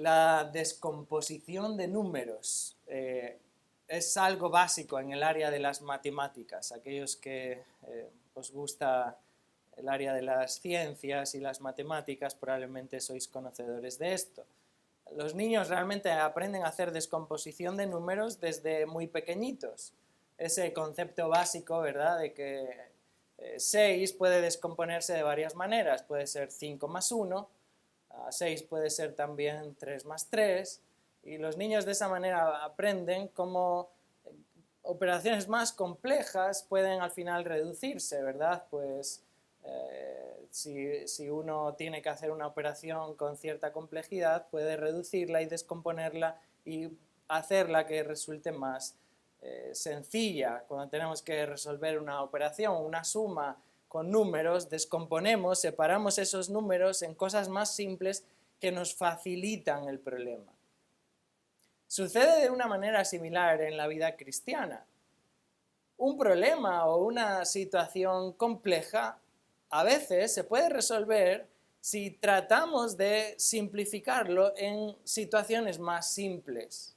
La descomposición de números es algo básico en el área de las matemáticas. Aquellos que os gusta el área de las ciencias y las matemáticas probablemente sois conocedores de esto. Los niños realmente aprenden a hacer descomposición de números desde muy pequeñitos. Ese concepto básico, ¿verdad?, de que 6 puede descomponerse de varias maneras. Puede ser 5 más 1, 6 puede ser también 3 más 3, y los niños de esa manera aprenden cómo operaciones más complejas pueden al final reducirse, ¿verdad? Pues si uno tiene que hacer una operación con cierta complejidad, puede reducirla y descomponerla y hacerla que resulte más sencilla. Cuando tenemos que resolver una operación, una suma con números, descomponemos, separamos esos números en cosas más simples que nos facilitan el problema. Sucede de una manera similar en la vida cristiana. Un problema o una situación compleja a veces se puede resolver si tratamos de simplificarlo en situaciones más simples.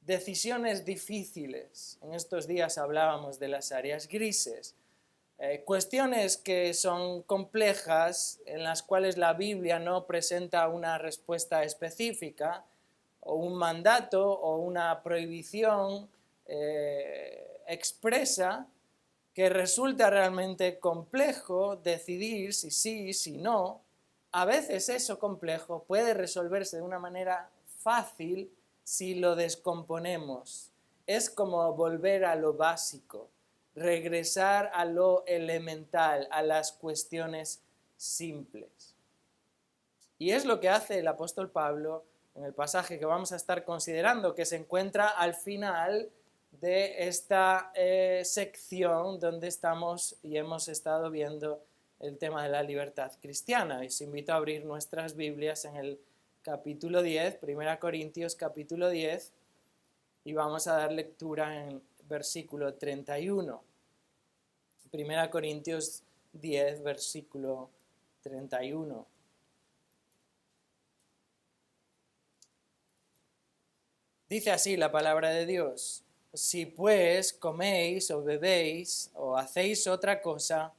Decisiones difíciles. En estos días hablábamos de las áreas grises. Cuestiones que son complejas, en las cuales la Biblia no presenta una respuesta específica, o un mandato, o una prohibición expresa, que resulta realmente complejo decidir si sí, si no. A veces eso complejo puede resolverse de una manera fácil si lo descomponemos. Es como volver a lo básico, regresar a lo elemental, a las cuestiones simples. Y es lo que hace el apóstol Pablo en el pasaje que vamos a estar considerando, que se encuentra al final de esta sección donde estamos y hemos estado viendo el tema de la libertad cristiana. Y os invito a abrir nuestras Biblias en el capítulo 10, 1 Corintios capítulo 10, y vamos a dar lectura en versículo 31. 1 Corintios 10, versículo 31. Dice así la palabra de Dios: si pues coméis o bebéis o hacéis otra cosa,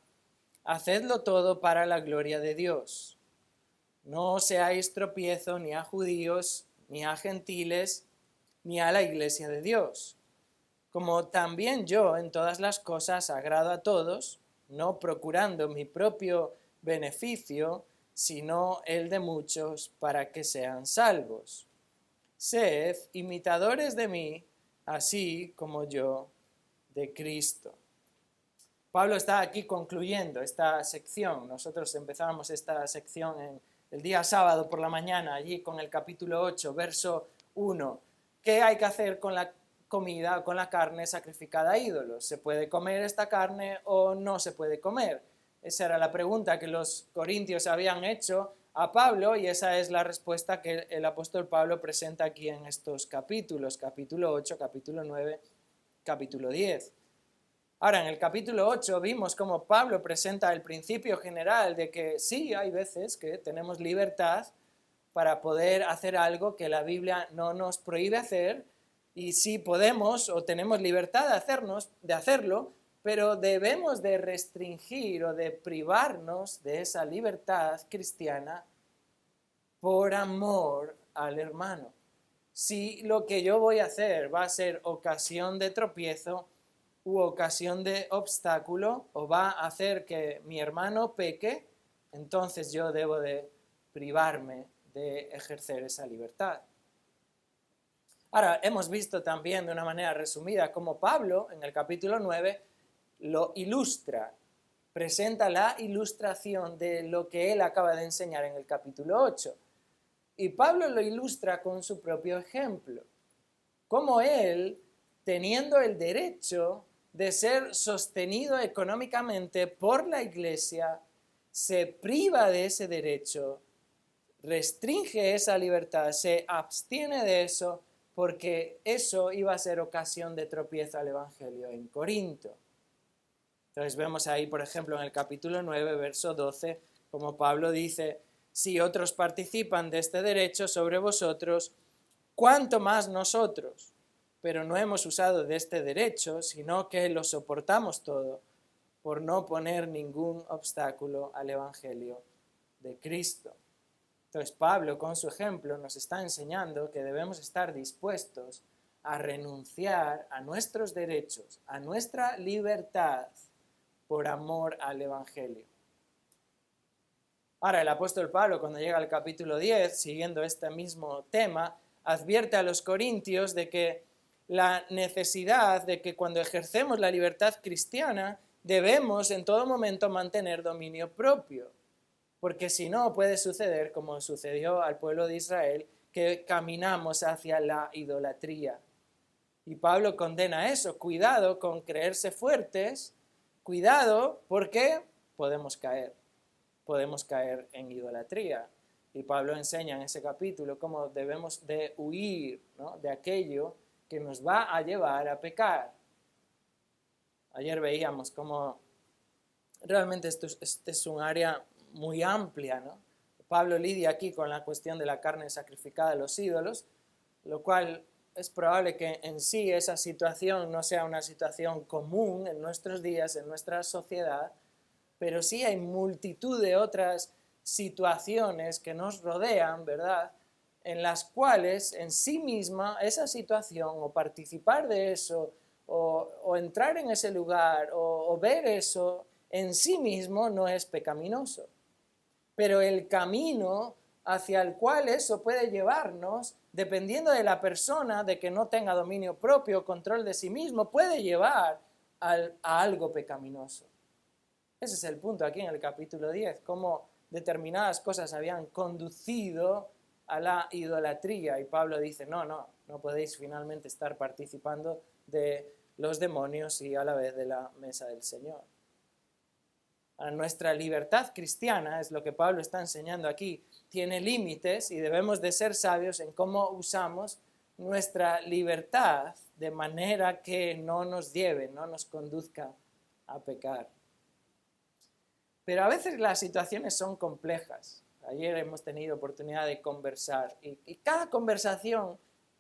hacedlo todo para la gloria de Dios. No seáis tropiezo ni a judíos, ni a gentiles, ni a la iglesia de Dios. Como también yo en todas las cosas agrado a todos, no procurando mi propio beneficio, sino el de muchos, para que sean salvos. Sed imitadores de mí, así como yo de Cristo. Pablo está aquí concluyendo esta sección. Nosotros empezábamos esta sección el día sábado por la mañana, allí con el capítulo 8, verso 1. ¿Qué hay que hacer con la comida, con la carne sacrificada a ídolos? ¿Se puede comer esta carne o no se puede comer? Esa era la pregunta que los corintios habían hecho a Pablo, y esa es la respuesta que el apóstol Pablo presenta aquí en estos capítulos, capítulo 8, capítulo 9, capítulo 10. Ahora, en el capítulo 8 vimos cómo Pablo presenta el principio general de que sí, hay veces que tenemos libertad para poder hacer algo que la Biblia no nos prohíbe hacer, y sí podemos o tenemos libertad de hacerlo, pero debemos de restringir o de privarnos de esa libertad cristiana por amor al hermano. Si lo que yo voy a hacer va a ser ocasión de tropiezo u ocasión de obstáculo, o va a hacer que mi hermano peque, entonces yo debo de privarme de ejercer esa libertad. Ahora, hemos visto también de una manera resumida cómo Pablo, en el capítulo 9, lo ilustra, presenta la ilustración de lo que él acaba de enseñar en el capítulo 8. Y Pablo lo ilustra con su propio ejemplo, cómo él, teniendo el derecho de ser sostenido económicamente por la iglesia, se priva de ese derecho, restringe esa libertad, se abstiene de eso, porque eso iba a ser ocasión de tropiezo al evangelio en Corinto. Entonces vemos ahí, por ejemplo, en el capítulo 9, verso 12, como Pablo dice: Si otros participan de este derecho sobre vosotros, ¿cuánto más nosotros? Pero no hemos usado de este derecho, sino que lo soportamos todo, por no poner ningún obstáculo al Evangelio de Cristo. Entonces Pablo, con su ejemplo, nos está enseñando que debemos estar dispuestos a renunciar a nuestros derechos, a nuestra libertad, por amor al Evangelio. Ahora, el apóstol Pablo, cuando llega al capítulo 10, siguiendo este mismo tema, advierte a los corintios de que la necesidad de que cuando ejercemos la libertad cristiana, debemos en todo momento mantener dominio propio, porque si no puede suceder como sucedió al pueblo de Israel, que caminamos hacia la idolatría. Y Pablo condena eso. Cuidado con creerse fuertes, cuidado porque podemos caer en idolatría. Y Pablo enseña en ese capítulo cómo debemos de huir, ¿no?, de aquello que nos va a llevar a pecar. Ayer veíamos cómo realmente este es un área muy amplia, ¿no? Pablo lidia aquí con la cuestión de la carne sacrificada a los ídolos, lo cual es probable que en sí esa situación no sea una situación común en nuestros días, en nuestra sociedad, pero sí hay multitud de otras situaciones que nos rodean, ¿verdad?, en las cuales en sí misma esa situación o participar de eso o entrar en ese lugar o ver eso en sí mismo no es pecaminoso. Pero el camino hacia el cual eso puede llevarnos, dependiendo de la persona, de que no tenga dominio propio, control de sí mismo, puede llevar a algo pecaminoso. Ese es el punto aquí en el capítulo 10, cómo determinadas cosas habían conducido a la idolatría. Y Pablo dice, no podéis finalmente estar participando de los demonios y a la vez de la mesa del Señor. A nuestra libertad cristiana, es lo que Pablo está enseñando aquí, tiene límites y debemos de ser sabios en cómo usamos nuestra libertad de manera que no nos lleve, no nos conduzca a pecar. Pero a veces las situaciones son complejas. Ayer hemos tenido oportunidad de conversar y cada conversación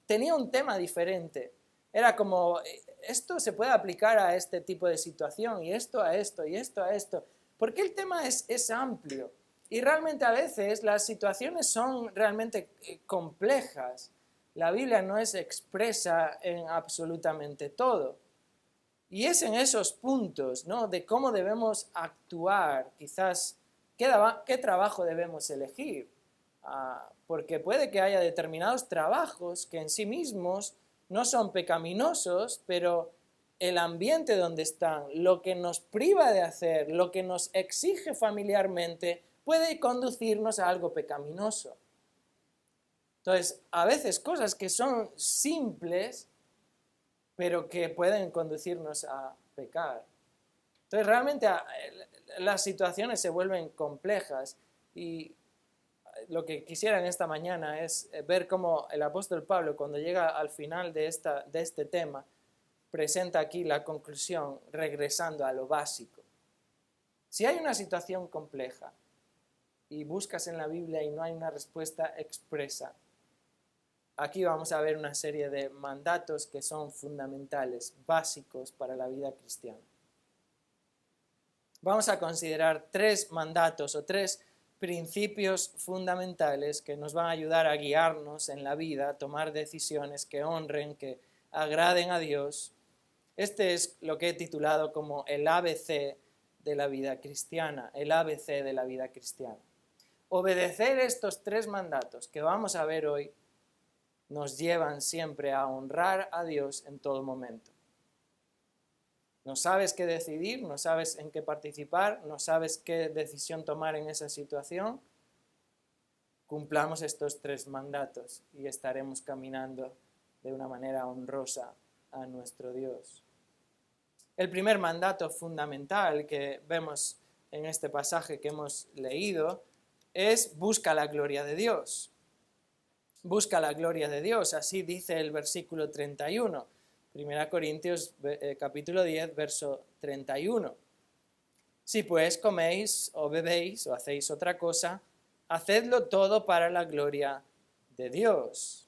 tenía un tema diferente. Era como, esto se puede aplicar a este tipo de situación y esto a esto y esto a esto. Porque el tema es amplio y realmente a veces las situaciones son realmente complejas. La Biblia no es expresa en absolutamente todo. Y es en esos puntos, ¿no?, de cómo debemos actuar, quizás qué trabajo debemos elegir. Porque puede que haya determinados trabajos que en sí mismos no son pecaminosos, pero el ambiente donde están, lo que nos priva de hacer, lo que nos exige familiarmente, puede conducirnos a algo pecaminoso. Entonces, a veces cosas que son simples, pero que pueden conducirnos a pecar. Entonces, realmente las situaciones se vuelven complejas y lo que quisiera en esta mañana es ver cómo el apóstol Pablo, cuando llega al final de este tema, presenta aquí la conclusión regresando a lo básico. Si hay una situación compleja y buscas en la Biblia y no hay una respuesta expresa, aquí vamos a ver una serie de mandatos que son fundamentales, básicos para la vida cristiana. Vamos a considerar 3 mandatos o 3 principios fundamentales que nos van a ayudar a guiarnos en la vida, a tomar decisiones que honren, que agraden a Dios. Este es lo que he titulado como el ABC de la vida cristiana, el ABC de la vida cristiana. Obedecer estos 3 mandatos que vamos a ver hoy nos llevan siempre a honrar a Dios en todo momento. No sabes qué decidir, no sabes en qué participar, no sabes qué decisión tomar en esa situación. Cumplamos estos 3 mandatos y estaremos caminando de una manera honrosa a nuestro Dios. El primer mandato fundamental que vemos en este pasaje que hemos leído es busca la gloria de Dios. Busca la gloria de Dios, así dice el versículo 31. 1 Corintios capítulo 10, verso 31. Si pues coméis o bebéis o hacéis otra cosa, hacedlo todo para la gloria de Dios.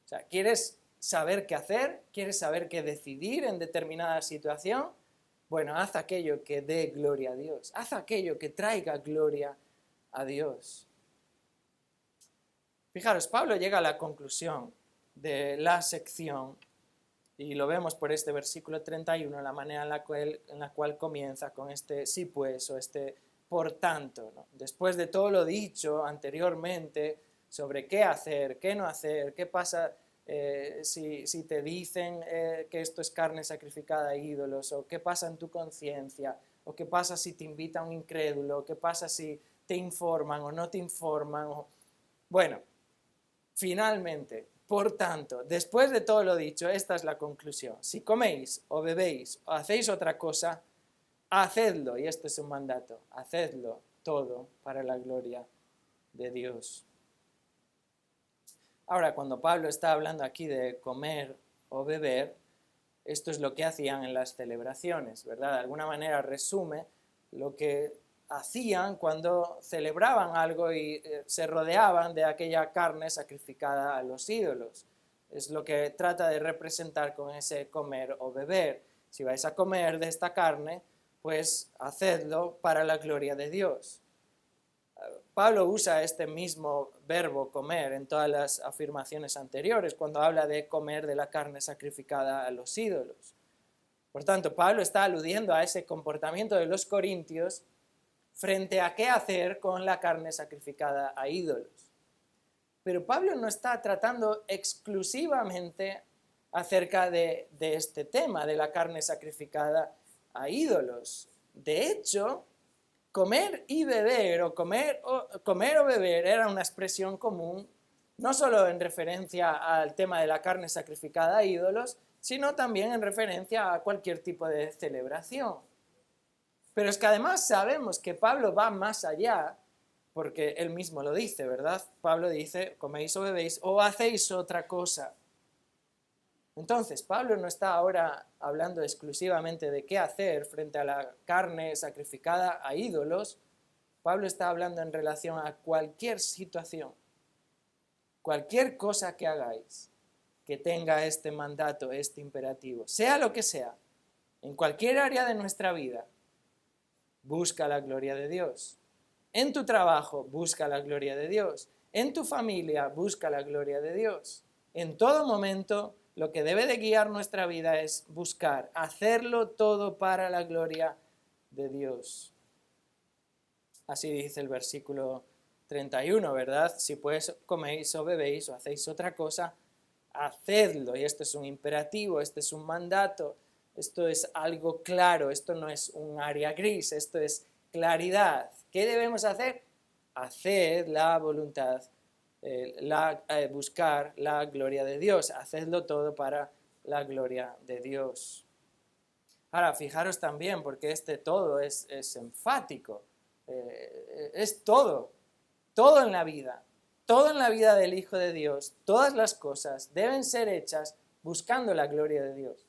O sea, ¿quieres saber qué hacer? ¿Quieres saber qué decidir en determinada situación? Bueno, haz aquello que dé gloria a Dios. Haz aquello que traiga gloria a Dios. Fijaros, Pablo llega a la conclusión de la sección, y lo vemos por este versículo 31, la manera en la cual comienza con este sí pues o este por tanto, ¿no? Después de todo lo dicho anteriormente sobre qué hacer, qué no hacer, qué pasa si te dicen que esto es carne sacrificada a ídolos, o qué pasa en tu conciencia, o qué pasa si te invita un incrédulo, o qué pasa si te informan o no te informan. Bueno, finalmente, por tanto, después de todo lo dicho, esta es la conclusión. Si coméis o bebéis o hacéis otra cosa, hacedlo, y este es un mandato, hacedlo todo para la gloria de Dios. Ahora, cuando Pablo está hablando aquí de comer o beber, esto es lo que hacían en las celebraciones, ¿verdad? De alguna manera resume lo que hacían cuando celebraban algo y se rodeaban de aquella carne sacrificada a los ídolos. Es lo que trata de representar con ese comer o beber. Si vais a comer de esta carne, pues hacedlo para la gloria de Dios. Pablo usa este mismo verbo comer en todas las afirmaciones anteriores, cuando habla de comer de la carne sacrificada a los ídolos. Por tanto, Pablo está aludiendo a ese comportamiento de los corintios frente a qué hacer con la carne sacrificada a ídolos. Pero Pablo no está tratando exclusivamente acerca de este tema, de la carne sacrificada a ídolos. De hecho, comer y beber, o comer o beber, era una expresión común, no solo en referencia al tema de la carne sacrificada a ídolos, sino también en referencia a cualquier tipo de celebración. Pero es que además sabemos que Pablo va más allá, porque él mismo lo dice, ¿verdad? Pablo dice, coméis o bebéis o hacéis otra cosa. Entonces, Pablo no está ahora hablando exclusivamente de qué hacer frente a la carne sacrificada a ídolos. Pablo está hablando en relación a cualquier situación, cualquier cosa que hagáis que tenga este mandato, este imperativo, sea lo que sea, en cualquier área de nuestra vida, busca la gloria de Dios. En tu trabajo, busca la gloria de Dios. En tu familia, busca la gloria de Dios. En todo momento, lo que debe de guiar nuestra vida es buscar, hacerlo todo para la gloria de Dios. Así dice el versículo 31, ¿verdad? Si pues coméis o bebéis o hacéis otra cosa, hacedlo. Y esto es un imperativo, este es un mandato, esto es algo claro, esto no es un área gris, esto es claridad. ¿Qué debemos hacer? Haced la voluntad, buscar la gloria de Dios. Hacedlo todo para la gloria de Dios. Ahora, fijaros también, porque este todo es enfático. Es todo en la vida. Todo en la vida del Hijo de Dios, todas las cosas deben ser hechas buscando la gloria de Dios.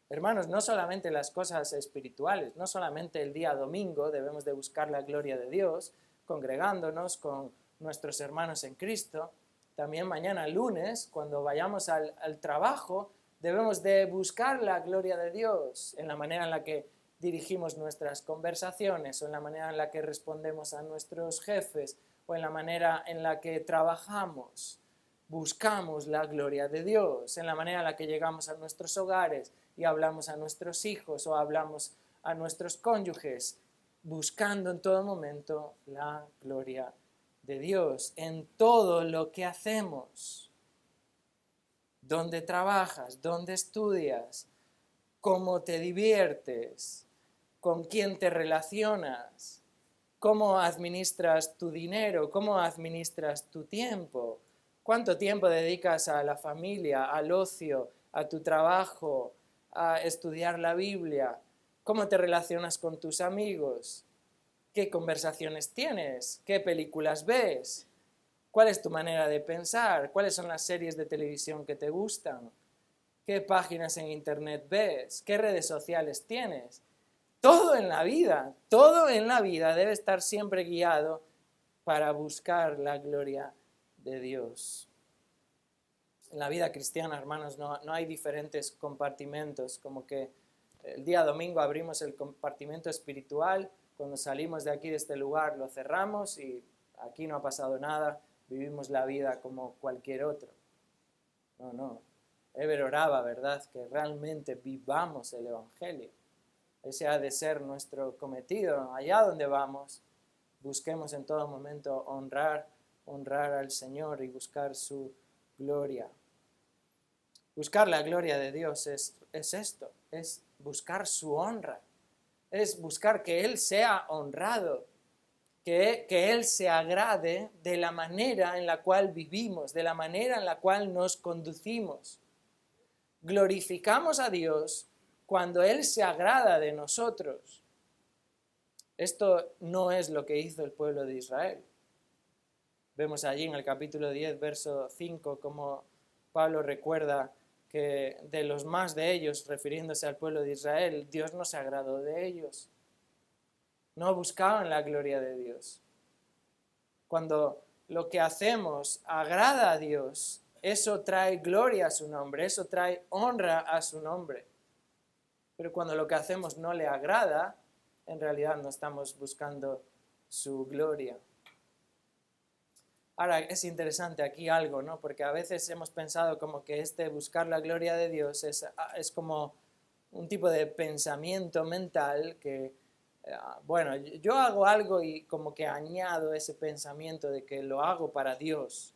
Hermanos, no solamente las cosas espirituales, no solamente el día domingo debemos de buscar la gloria de Dios, congregándonos con nuestros hermanos en Cristo, también mañana lunes, cuando vayamos al trabajo, debemos de buscar la gloria de Dios en la manera en la que dirigimos nuestras conversaciones, o en la manera en la que respondemos a nuestros jefes, o en la manera en la que trabajamos. Buscamos la gloria de Dios, en la manera en la que llegamos a nuestros hogares y hablamos a nuestros hijos o hablamos a nuestros cónyuges, buscando en todo momento la gloria de Dios en todo lo que hacemos. Dónde trabajas, dónde estudias, cómo te diviertes, con quién te relacionas, cómo administras tu dinero, cómo administras tu tiempo, cuánto tiempo dedicas a la familia, al ocio, a tu trabajo, a estudiar la Biblia, cómo te relacionas con tus amigos, qué conversaciones tienes, qué películas ves, cuál es tu manera de pensar, cuáles son las series de televisión que te gustan, qué páginas en internet ves, qué redes sociales tienes. Todo en la vida debe estar siempre guiado para buscar la gloria de Dios. En la vida cristiana, hermanos, no hay diferentes compartimentos, como que el día domingo abrimos el compartimento espiritual, cuando salimos de aquí, de este lugar, lo cerramos y aquí no ha pasado nada, vivimos la vida como cualquier otro. No. Eber oraba, ¿verdad?, que realmente vivamos el Evangelio. Ese ha de ser nuestro cometido. Allá donde vamos, busquemos en todo momento honrar al Señor y buscar su gloria. Buscar la gloria de Dios es esto, es buscar su honra, es buscar que Él sea honrado, que Él se agrade de la manera en la cual vivimos, de la manera en la cual nos conducimos. Glorificamos a Dios cuando Él se agrada de nosotros. Esto no es lo que hizo el pueblo de Israel. Vemos allí en el capítulo 10, verso 5, como Pablo recuerda que de los más de ellos, refiriéndose al pueblo de Israel, Dios no se agradó de ellos. No buscaban la gloria de Dios. Cuando lo que hacemos agrada a Dios, eso trae gloria a su nombre, eso trae honra a su nombre. Pero cuando lo que hacemos no le agrada, en realidad no estamos buscando su gloria. Ahora, es interesante aquí algo, ¿no? Porque a veces hemos pensado como que buscar la gloria de Dios es como un tipo de pensamiento mental que, bueno, yo hago algo y como que añado ese pensamiento de que lo hago para Dios.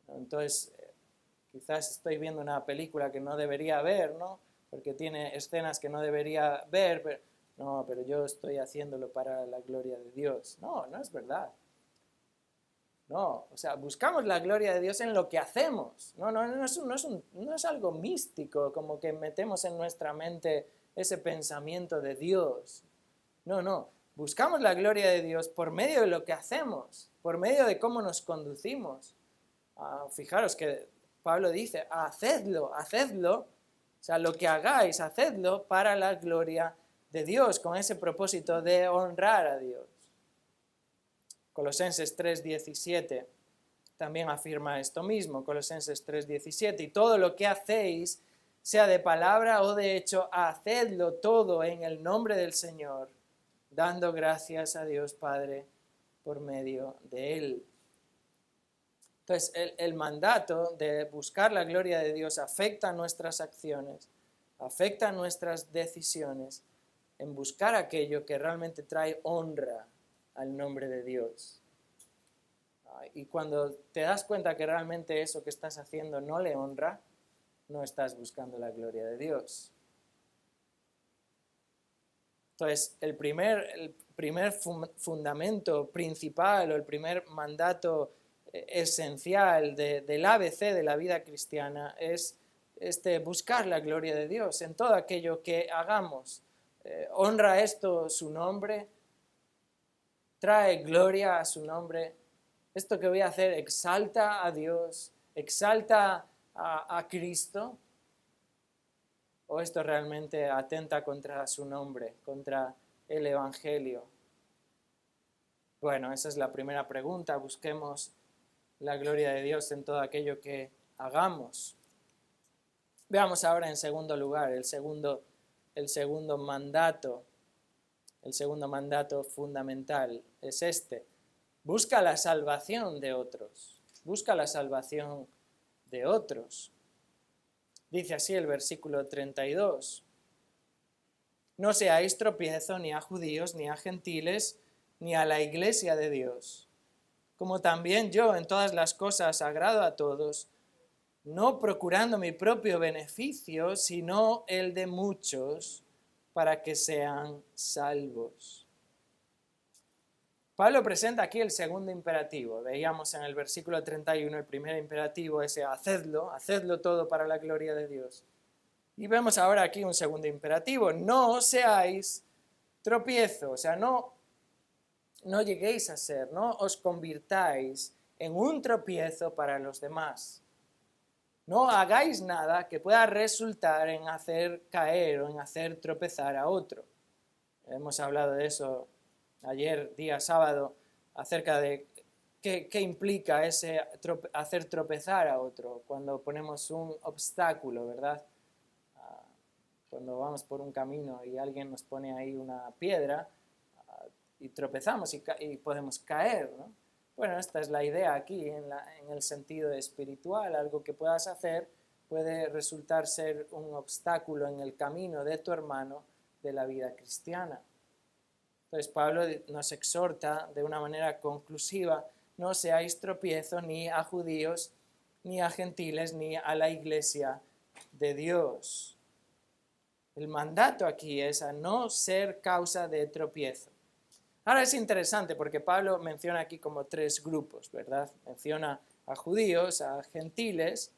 Entonces, quizás estoy viendo una película que no debería ver, ¿no? Porque tiene escenas que no debería ver, pero yo estoy haciéndolo para la gloria de Dios. No es verdad. No, o sea, buscamos la gloria de Dios en lo que hacemos. No es algo místico, como que metemos en nuestra mente ese pensamiento de Dios. No. Buscamos la gloria de Dios por medio de lo que hacemos, por medio de cómo nos conducimos. Fijaros que Pablo dice, hacedlo. O sea, lo que hagáis, hacedlo para la gloria de Dios, con ese propósito de honrar a Dios. Colosenses 3:17 también afirma esto mismo, Colosenses 3:17, y todo lo que hacéis, sea de palabra o de hecho, hacedlo todo en el nombre del Señor, dando gracias a Dios Padre por medio de Él. Entonces, el mandato de buscar la gloria de Dios afecta nuestras acciones, afecta nuestras decisiones en buscar aquello que realmente trae honra al nombre de Dios. Y cuando te das cuenta que realmente eso que estás haciendo no le honra, no estás buscando la gloria de Dios. Entonces, el primer fundamento principal o el primer mandato esencial del ABC de la vida cristiana es buscar la gloria de Dios en todo aquello que hagamos. ¿Honra esto su nombre? ¿Trae gloria a su nombre? ¿Esto que voy a hacer exalta a Dios? ¿Exalta a Cristo? ¿O esto realmente atenta contra su nombre, contra el Evangelio? Bueno, esa es la primera pregunta. Busquemos la gloria de Dios en todo aquello que hagamos. Veamos ahora en segundo lugar el segundo mandato. El segundo mandato fundamental es este. Busca la salvación de otros. Busca la salvación de otros. Dice así el versículo 32. No seáis tropiezo ni a judíos, ni a gentiles, ni a la iglesia de Dios. Como también yo en todas las cosas agrado a todos, no procurando mi propio beneficio, sino el de muchos, para que sean salvos. Pablo presenta aquí el segundo imperativo. Veíamos en el versículo 31 el primer imperativo, ese hacedlo todo para la gloria de Dios. Y vemos ahora aquí un segundo imperativo, no seáis tropiezo, o sea, no lleguéis a ser, no os convirtáis en un tropiezo para los demás. No hagáis nada que pueda resultar en hacer caer o en hacer tropezar a otro. Hemos hablado de eso ayer, día sábado, acerca de qué implica ese hacer tropezar a otro cuando ponemos un obstáculo, ¿verdad? Cuando vamos por un camino y alguien nos pone ahí una piedra y tropezamos y podemos caer, ¿no? Bueno, esta es la idea aquí en el sentido espiritual. Algo que puedas hacer puede resultar ser un obstáculo en el camino de tu hermano de la vida cristiana. Entonces Pablo nos exhorta de una manera conclusiva: no seáis tropiezo ni a judíos, ni a gentiles, ni a la iglesia de Dios. El mandato aquí es a no ser causa de tropiezo. Ahora es interesante porque Pablo menciona aquí como 3 grupos, ¿verdad? Menciona a judíos, a gentiles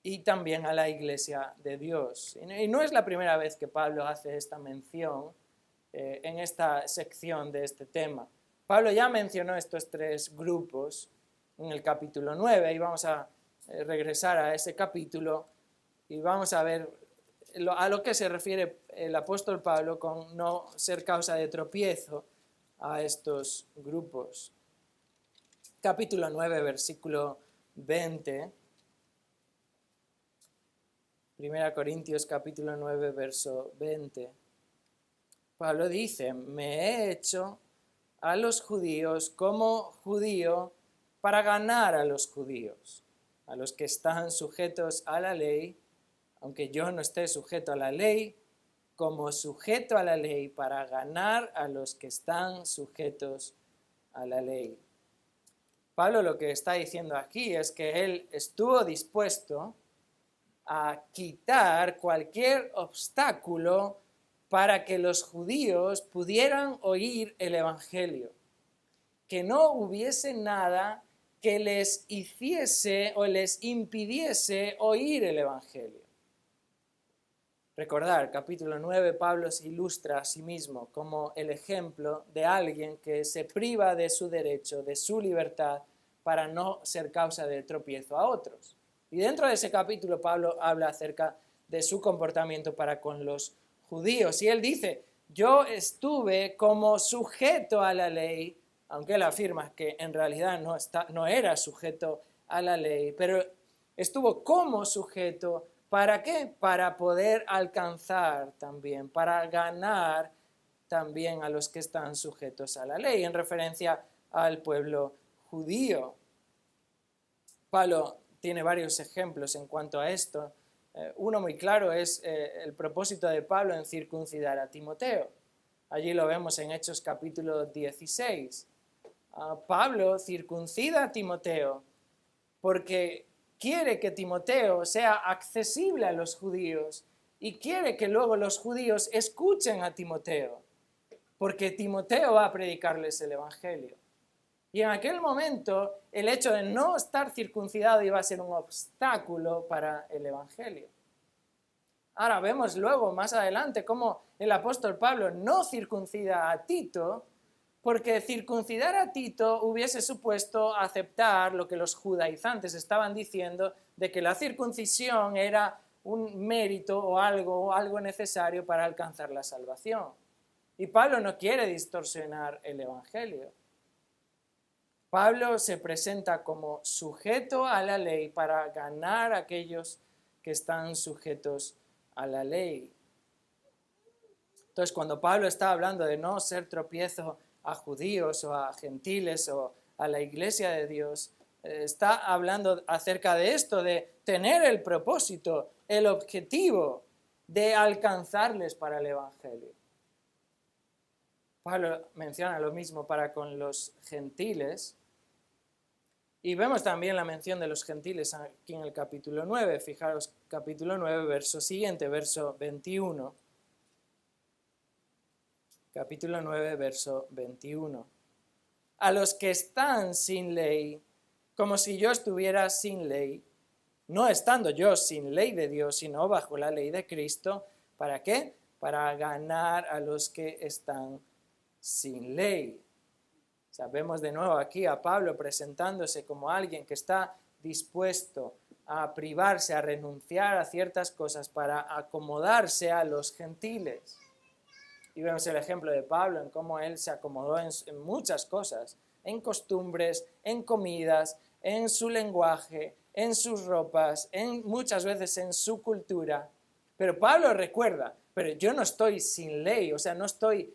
y también a la iglesia de Dios. Y no es la primera vez que Pablo hace esta mención en esta sección de este tema. Pablo ya mencionó estos 3 grupos en el capítulo 9 y vamos a regresar a ese capítulo y vamos a ver a lo que se refiere el apóstol Pablo con no ser causa de tropiezo a estos grupos. Capítulo 9, versículo 20. 1 Corintios capítulo 9, verso 20. Pablo dice: me he hecho a los judíos como judío para ganar a los judíos, a los que están sujetos a la ley, aunque yo no esté sujeto a la ley, como sujeto a la ley para ganar a los que están sujetos a la ley. Pablo lo que está diciendo aquí es que él estuvo dispuesto a quitar cualquier obstáculo para que los judíos pudieran oír el evangelio, que no hubiese nada que les hiciese o les impidiese oír el evangelio. Recordar, capítulo 9, Pablo se ilustra a sí mismo como el ejemplo de alguien que se priva de su derecho, de su libertad, para no ser causa de tropiezo a otros. Y dentro de ese capítulo Pablo habla acerca de su comportamiento para con los judíos. Y él dice: yo estuve como sujeto a la ley, aunque él afirma que en realidad no era sujeto a la ley, pero estuvo como sujeto. ¿Para qué? Para poder alcanzar también, para ganar también a los que están sujetos a la ley, en referencia al pueblo judío. Pablo tiene varios ejemplos en cuanto a esto. Uno muy claro es el propósito de Pablo en circuncidar a Timoteo. Allí lo vemos en Hechos capítulo 16. Pablo circuncida a Timoteo porque quiere que Timoteo sea accesible a los judíos y quiere que luego los judíos escuchen a Timoteo, porque Timoteo va a predicarles el evangelio. Y en aquel momento el hecho de no estar circuncidado iba a ser un obstáculo para el evangelio. Ahora vemos luego más adelante cómo el apóstol Pablo no circuncida a Tito, porque circuncidar a Tito hubiese supuesto aceptar lo que los judaizantes estaban diciendo de que la circuncisión era un mérito o algo necesario para alcanzar la salvación. Y Pablo no quiere distorsionar el evangelio. Pablo se presenta como sujeto a la ley para ganar a aquellos que están sujetos a la ley. Entonces, cuando Pablo está hablando de no ser tropiezo a judíos o a gentiles o a la iglesia de Dios, está hablando acerca de esto, de tener el propósito, el objetivo de alcanzarles para el evangelio. Pablo menciona lo mismo para con los gentiles. Y vemos también la mención de los gentiles aquí en el capítulo 9. Fijaros, capítulo 9, verso siguiente, verso 21. Capítulo 9, verso 21. A los que están sin ley, como si yo estuviera sin ley, no estando yo sin ley de Dios, sino bajo la ley de Cristo. ¿Para qué? Para ganar a los que están sin ley. Vemos de nuevo aquí a Pablo presentándose como alguien que está dispuesto a privarse, a renunciar a ciertas cosas para acomodarse a los gentiles. Y vemos el ejemplo de Pablo en cómo él se acomodó en muchas cosas, en costumbres, en comidas, en su lenguaje, en sus ropas, muchas veces en su cultura. Pero Pablo recuerda, pero yo no estoy sin ley, o sea, no estoy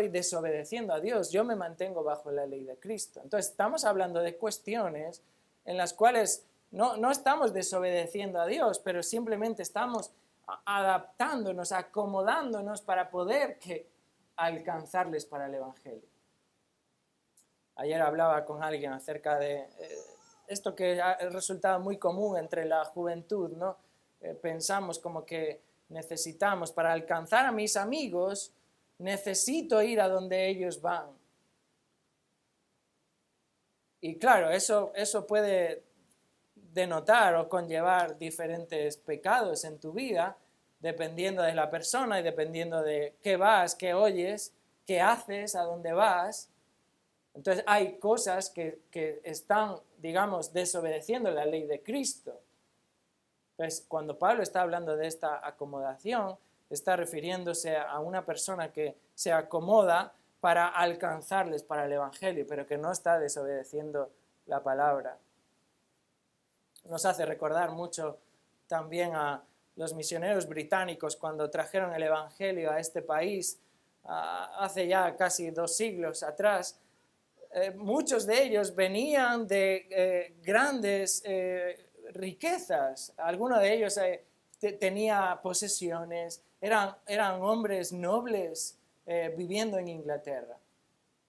desobedeciendo a Dios, yo me mantengo bajo la ley de Cristo. Entonces estamos hablando de cuestiones en las cuales no estamos desobedeciendo a Dios, pero simplemente estamos adaptándonos, acomodándonos para poder alcanzarles para el Evangelio. Ayer hablaba con alguien acerca de esto que ha resultado muy común entre la juventud, ¿no? Pensamos como que necesitamos, para alcanzar a mis amigos, necesito ir a donde ellos van. Y claro, eso puede denotar o conllevar diferentes pecados en tu vida, dependiendo de la persona y dependiendo de qué vas, qué oyes, qué haces, a dónde vas. Entonces hay cosas que están, digamos, desobedeciendo la ley de Cristo. Entonces, cuando Pablo está hablando de esta acomodación, está refiriéndose a una persona que se acomoda para alcanzarles para el Evangelio, pero que no está desobedeciendo la palabra. Nos hace recordar mucho también a los misioneros británicos cuando trajeron el Evangelio a este país hace ya casi 2 siglos atrás. Muchos de ellos venían de grandes riquezas. Algunos de ellos tenía posesiones, eran hombres nobles viviendo en Inglaterra.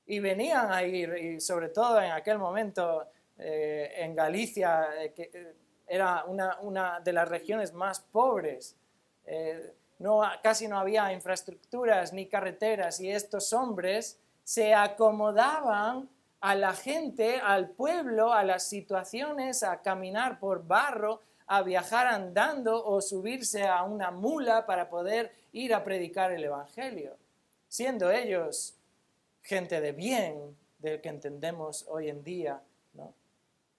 Y venían a ir, y sobre todo en aquel momento en Galicia, que era una de las regiones más pobres. Casi no había infraestructuras ni carreteras, y estos hombres se acomodaban a la gente, al pueblo, a las situaciones, a caminar por barro, a viajar andando o subirse a una mula para poder ir a predicar el Evangelio, siendo ellos gente de bien, del que entendemos hoy en día, ¿no?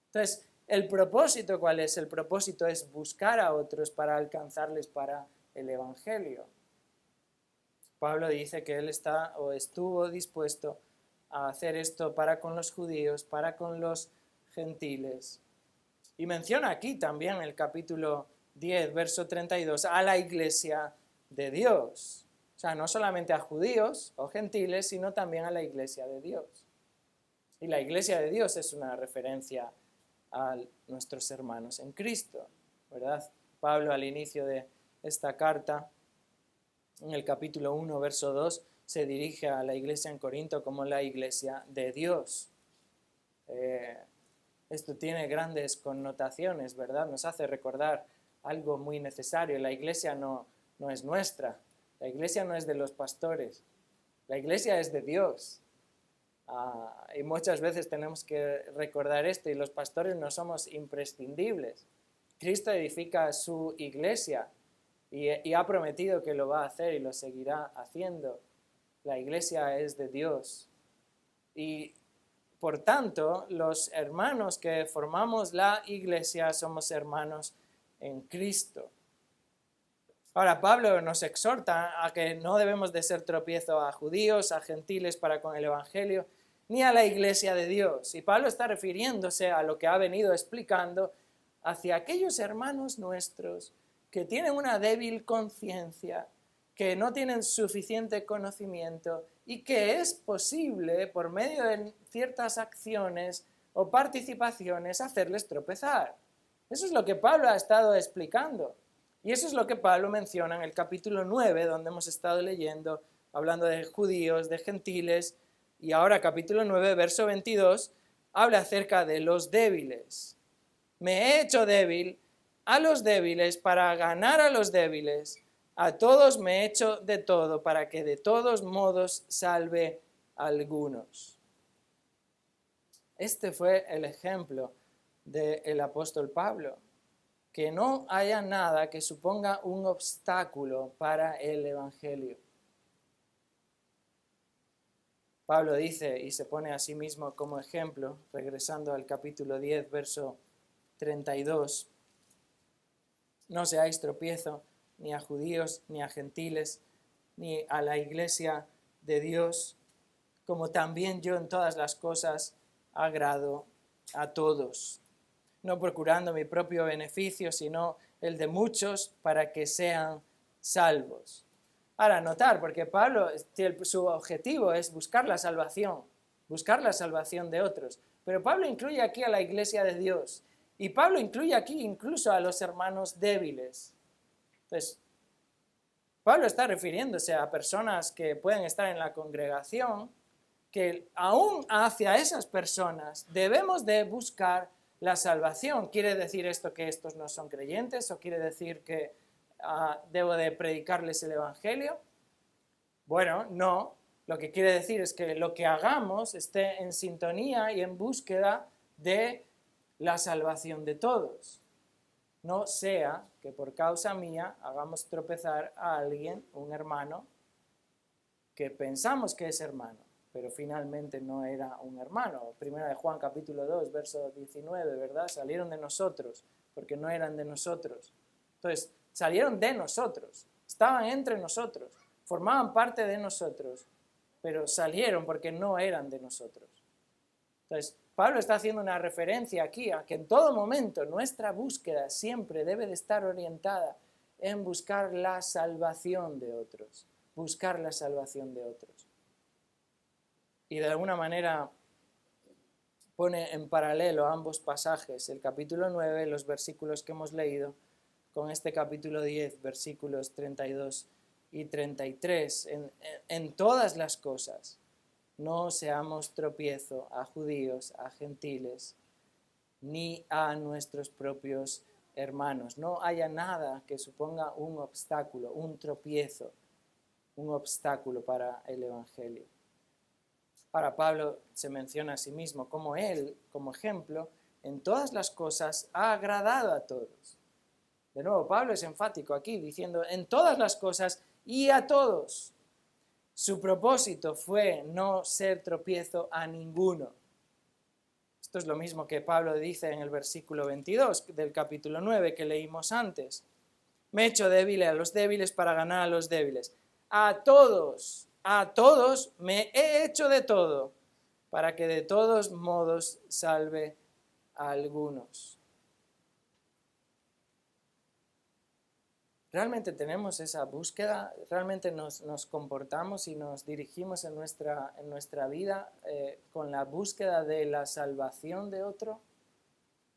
Entonces, ¿el propósito cuál es? El propósito es buscar a otros para alcanzarles para el Evangelio. Pablo dice que él está o estuvo dispuesto a hacer esto para con los judíos, para con los gentiles. Y menciona aquí también en el capítulo 10, verso 32, a la iglesia de Dios. O sea, no solamente a judíos o gentiles, sino también a la iglesia de Dios. Y la iglesia de Dios es una referencia a nuestros hermanos en Cristo, ¿verdad? Pablo al inicio de esta carta, en el capítulo 1, verso 2, se dirige a la iglesia en Corinto como la iglesia de Dios. Esto tiene grandes connotaciones, ¿verdad? Nos hace recordar algo muy necesario. La iglesia no es nuestra, la iglesia no es de los pastores, la iglesia es de Dios. Y muchas veces tenemos que recordar esto, y los pastores no somos imprescindibles. Cristo edifica su iglesia y ha prometido que lo va a hacer y lo seguirá haciendo. La iglesia es de Dios. Y por tanto, los hermanos que formamos la iglesia somos hermanos en Cristo. Ahora, Pablo nos exhorta a que no debemos de ser tropiezo a judíos, a gentiles para con el Evangelio, ni a la iglesia de Dios. Y Pablo está refiriéndose a lo que ha venido explicando hacia aquellos hermanos nuestros que tienen una débil conciencia, que no tienen suficiente conocimiento y que es posible, por medio de ciertas acciones o participaciones, hacerles tropezar. Eso es lo que Pablo ha estado explicando. Y eso es lo que Pablo menciona en el capítulo 9, donde hemos estado leyendo, hablando de judíos, de gentiles, y ahora capítulo 9, verso 22, habla acerca de los débiles. Me he hecho débil a los débiles para ganar a los débiles. A todos me he hecho de todo para que de todos modos salve a algunos. Este fue el ejemplo del apóstol Pablo. Que no haya nada que suponga un obstáculo para el Evangelio. Pablo dice y se pone a sí mismo como ejemplo, regresando al capítulo 10, verso 32, no seáis tropiezo ni a judíos, ni a gentiles, ni a la iglesia de Dios. como también yo en todas las cosas agrado a todos, no procurando mi propio beneficio, sino el de muchos para que sean salvos. Ahora, notar, porque Pablo, su objetivo es buscar la salvación de otros. Pero Pablo incluye aquí a la iglesia de Dios. Y Pablo incluye aquí incluso a los hermanos débiles. Entonces, Pablo está refiriéndose a personas que pueden estar en la congregación, que aún hacia esas personas debemos de buscar la salvación. ¿Quiere decir esto que estos no son creyentes? ¿O quiere decir que debo de predicarles el evangelio? Bueno, no. Lo que quiere decir es que lo que hagamos esté en sintonía y en búsqueda de la salvación de todos. No sea que por causa mía hagamos tropezar a alguien, un hermano, que pensamos que es hermano, pero finalmente no era un hermano. Primera de Juan capítulo 2, verso 19, ¿verdad? Salieron de nosotros porque no eran de nosotros. Entonces, salieron de nosotros, estaban entre nosotros, formaban parte de nosotros, pero salieron porque no eran de nosotros. Entonces, Pablo está haciendo una referencia aquí a que en todo momento nuestra búsqueda siempre debe de estar orientada en buscar la salvación de otros, buscar la salvación de otros. Y de alguna manera pone en paralelo ambos pasajes, el capítulo 9, los versículos que hemos leído, con este capítulo 10, versículos 32 y 33, en todas las cosas. No seamos tropiezo a judíos, a gentiles, ni a nuestros propios hermanos. No haya nada que suponga un obstáculo, un tropiezo, un obstáculo para el evangelio. Ahora Pablo se menciona a sí mismo como él, como ejemplo, en todas las cosas ha agradado a todos. De nuevo, Pablo es enfático aquí diciendo en todas las cosas y a todos. Su propósito fue no ser tropiezo a ninguno. Esto es lo mismo que Pablo dice en el versículo 22 del capítulo 9 que leímos antes. Me he hecho débil a los débiles para ganar a los débiles. A todos me he hecho de todo, para que de todos modos salve a algunos. ¿Realmente tenemos esa búsqueda? ¿Realmente nos comportamos y nos dirigimos en nuestra vida con la búsqueda de la salvación de otro?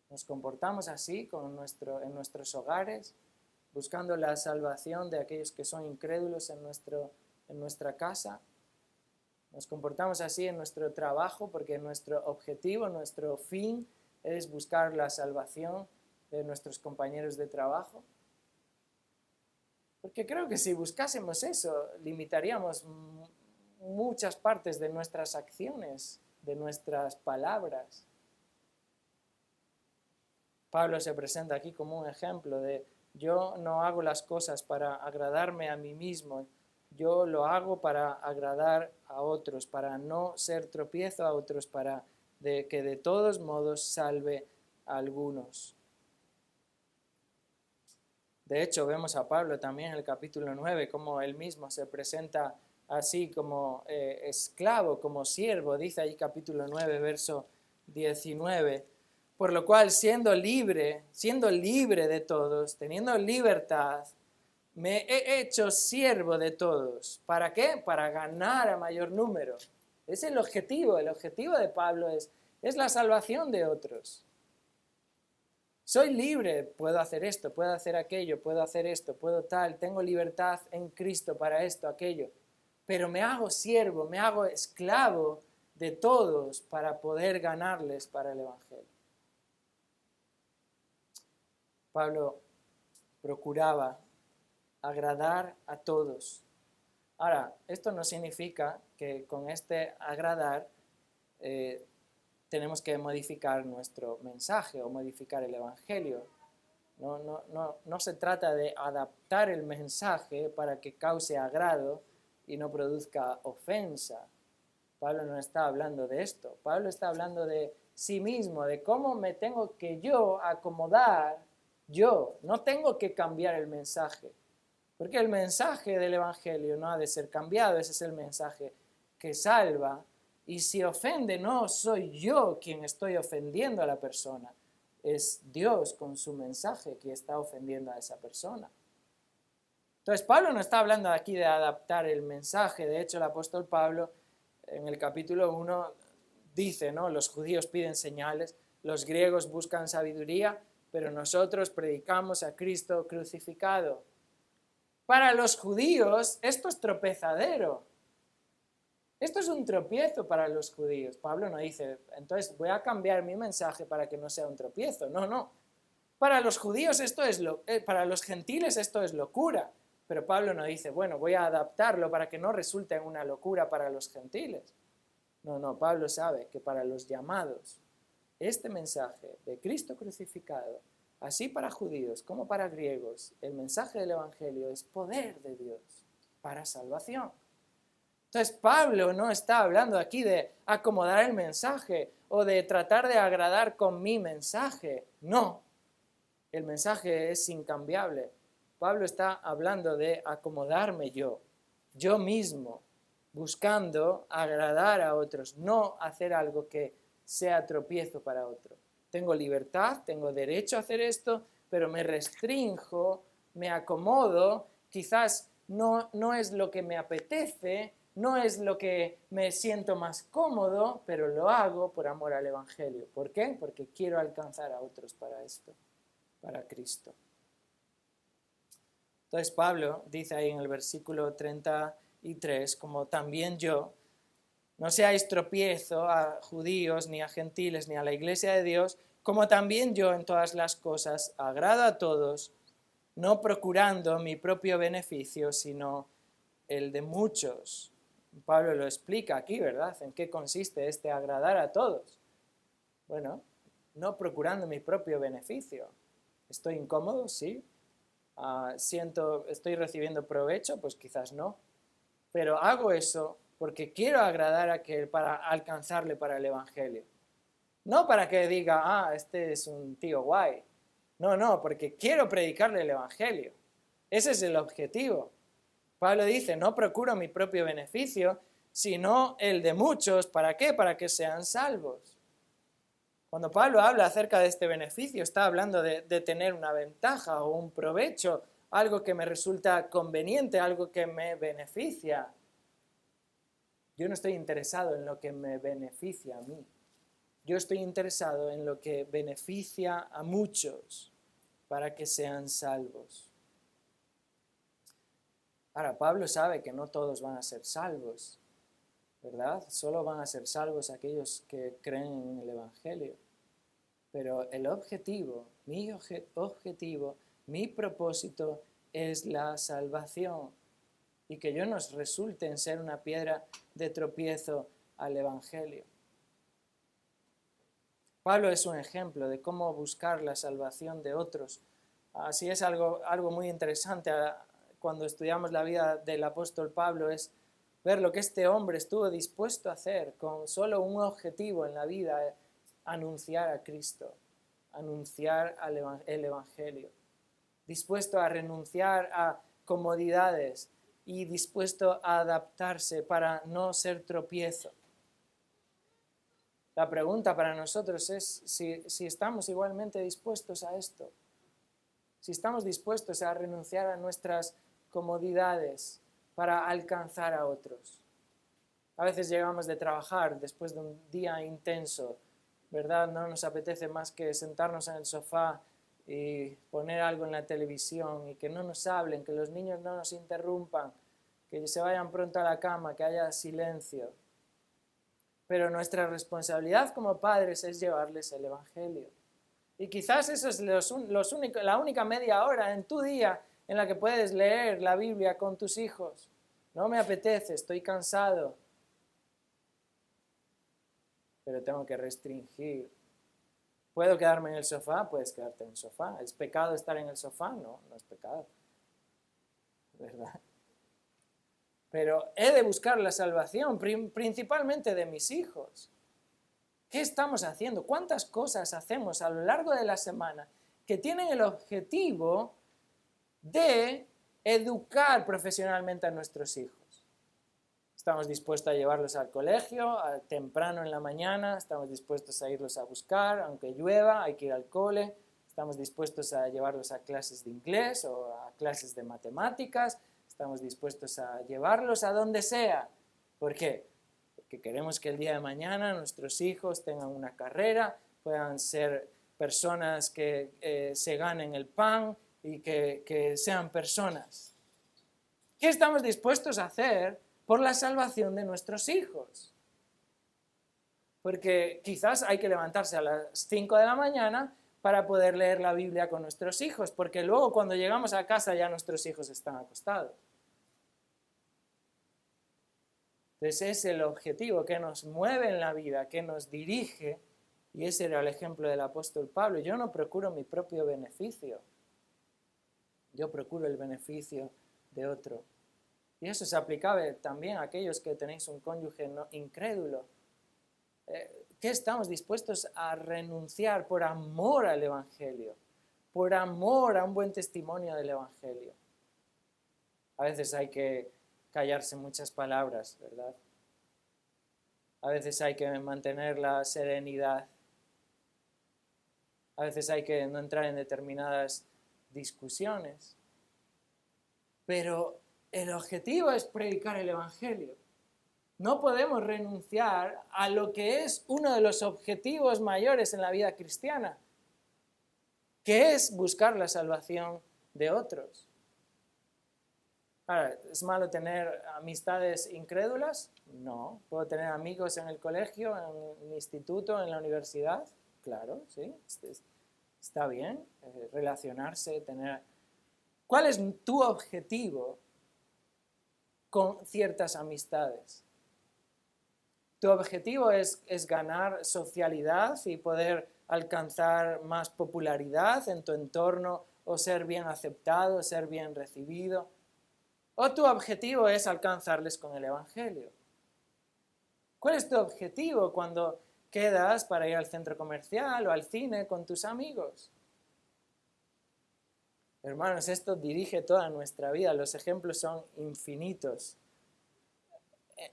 ¿Nos comportamos así en nuestros hogares, buscando la salvación de aquellos que son incrédulos en nuestra casa? ¿Nos comportamos así en nuestro trabajo porque nuestro objetivo, nuestro fin es buscar la salvación de nuestros compañeros de trabajo? Porque creo que si buscásemos eso, limitaríamos muchas partes de nuestras acciones, de nuestras palabras. Pablo se presenta aquí como un ejemplo de yo no hago las cosas para agradarme a mí mismo, yo lo hago para agradar a otros, para no ser tropiezo a otros, para que de todos modos salve a algunos. De hecho, vemos a Pablo también en el capítulo 9, como él mismo se presenta así como esclavo, como siervo, dice ahí capítulo 9, verso 19. Por lo cual, siendo libre de todos, teniendo libertad, me he hecho siervo de todos. ¿Para qué? Para ganar a mayor número. Es el objetivo de Pablo es la salvación de otros. Soy libre, puedo hacer esto, puedo hacer aquello, puedo hacer esto, puedo tal, tengo libertad en Cristo para esto, aquello, pero me hago siervo, me hago esclavo de todos para poder ganarles para el Evangelio. Pablo procuraba agradar a todos. Ahora, esto no significa que con este agradar tenemos que modificar nuestro mensaje o modificar el Evangelio. No se trata de adaptar el mensaje para que cause agrado y no produzca ofensa. Pablo no está hablando de esto. Pablo está hablando de sí mismo, de cómo me tengo que yo acomodar yo. No tengo que cambiar el mensaje. Porque el mensaje del Evangelio no ha de ser cambiado. Ese es el mensaje que salva. Y si ofende, no soy yo quien estoy ofendiendo a la persona, es Dios con su mensaje que está ofendiendo a esa persona. Entonces Pablo no está hablando aquí de adaptar el mensaje. De hecho, el apóstol Pablo en el capítulo 1 dice, ¿no? Los judíos piden señales, los griegos buscan sabiduría, pero nosotros predicamos a Cristo crucificado. Para los judíos esto es tropezadero. Esto es un tropiezo para los judíos. Pablo no dice, entonces voy a cambiar mi mensaje para que no sea un tropiezo. No, no. Para los judíos para los gentiles esto es locura. Pero Pablo no dice, bueno, voy a adaptarlo para que no resulte en una locura para los gentiles. No, no, Pablo sabe que para los llamados, este mensaje de Cristo crucificado, así para judíos como para griegos, el mensaje del Evangelio es poder de Dios para salvación. Entonces Pablo no está hablando aquí de acomodar el mensaje o de tratar de agradar con mi mensaje. No, el mensaje es incambiable. Pablo está hablando de acomodarme yo mismo, buscando agradar a otros, no hacer algo que sea tropiezo para otro. Tengo libertad, tengo derecho a hacer esto, pero me restrinjo, me acomodo, quizás no es lo que me apetece, no es lo que me siento más cómodo, pero lo hago por amor al Evangelio. ¿Por qué? Porque quiero alcanzar a otros para esto, para Cristo. Entonces Pablo dice ahí en el versículo 33, como también yo, no seáis tropiezo a judíos, ni a gentiles, ni a la iglesia de Dios, como también yo en todas las cosas agrado a todos, no procurando mi propio beneficio, sino el de muchos. Pablo lo explica aquí, ¿verdad? ¿En qué consiste este agradar a todos? Bueno, no procurando mi propio beneficio. ¿Estoy incómodo? Sí. ¿Estoy recibiendo provecho? Pues quizás no. Pero hago eso porque quiero agradar a aquel para alcanzarle para el Evangelio. No para que diga, este es un tío guay. No, no, porque quiero predicarle el Evangelio. Ese es el objetivo. Pablo dice, no procuro mi propio beneficio, sino el de muchos. ¿Para qué? Para que sean salvos. Cuando Pablo habla acerca de este beneficio, está hablando de tener una ventaja o un provecho, algo que me resulta conveniente, algo que me beneficia. Yo no estoy interesado en lo que me beneficia a mí. Yo estoy interesado en lo que beneficia a muchos para que sean salvos. Ahora, Pablo sabe que no todos van a ser salvos, ¿verdad? Solo van a ser salvos aquellos que creen en el Evangelio. Pero el objetivo, mi propósito es la salvación y que yo nos resulte en ser una piedra de tropiezo al Evangelio. Pablo es un ejemplo de cómo buscar la salvación de otros. Así es algo muy interesante cuando estudiamos la vida del apóstol Pablo, es ver lo que este hombre estuvo dispuesto a hacer con solo un objetivo en la vida, anunciar a Cristo, anunciar el Evangelio, dispuesto a renunciar a comodidades y dispuesto a adaptarse para no ser tropiezo. La pregunta para nosotros es si estamos igualmente dispuestos a esto, si estamos dispuestos a renunciar a nuestras comodidades para alcanzar a otros. A veces llegamos de trabajar después de un día intenso, ¿verdad? No nos apetece más que sentarnos en el sofá y poner algo en la televisión y que no nos hablen, que los niños no nos interrumpan, que se vayan pronto a la cama, que haya silencio. Pero nuestra responsabilidad como padres es llevarles el Evangelio. Y quizás eso es la única media hora en tu día en la que puedes leer la Biblia con tus hijos. No me apetece, estoy cansado, pero tengo que restringir. ¿Puedo quedarme en el sofá? Puedes quedarte en el sofá. ¿Es pecado estar en el sofá? No, no es pecado. ¿Verdad? Pero he de buscar la salvación, principalmente de mis hijos. ¿Qué estamos haciendo? ¿Cuántas cosas hacemos a lo largo de la semana que tienen el objetivo de educar profesionalmente a nuestros hijos? Estamos dispuestos a llevarlos al colegio temprano en la mañana, estamos dispuestos a irlos a buscar, aunque llueva, hay que ir al cole, estamos dispuestos a llevarlos a clases de inglés o a clases de matemáticas, estamos dispuestos a llevarlos a donde sea. ¿Por qué? Porque queremos que el día de mañana nuestros hijos tengan una carrera, puedan ser personas que se ganen el pan y que sean personas. ¿Qué estamos dispuestos a hacer por la salvación de nuestros hijos? Porque quizás hay que levantarse a las 5 de la mañana para poder leer la Biblia con nuestros hijos, porque luego cuando llegamos a casa ya nuestros hijos están acostados. Entonces es el objetivo que nos mueve en la vida, que nos dirige, y ese era el ejemplo del apóstol Pablo. Yo no procuro mi propio beneficio, yo procuro el beneficio de otro. Y eso es aplicable también a aquellos que tenéis un cónyuge incrédulo. ¿Qué estamos dispuestos a renunciar por amor al Evangelio? Por amor a un buen testimonio del Evangelio. A veces hay que callarse muchas palabras, ¿verdad? A veces hay que mantener la serenidad. A veces hay que no entrar en determinadas discusiones. Pero el objetivo es predicar el Evangelio. No podemos renunciar a lo que es uno de los objetivos mayores en la vida cristiana, que es buscar la salvación de otros. Ahora, ¿es malo tener amistades incrédulas? No. ¿Puedo tener amigos en el colegio, en el instituto, en la universidad? Claro, sí. Está bien relacionarse, tener... ¿Cuál es tu objetivo con ciertas amistades? ¿Tu objetivo es ganar socialidad y poder alcanzar más popularidad en tu entorno o ser bien aceptado, ser bien recibido? ¿O tu objetivo es alcanzarles con el Evangelio? ¿Cuál es tu objetivo cuando quedas para ir al centro comercial o al cine con tus amigos? Hermanos, esto dirige toda nuestra vida. Los ejemplos son infinitos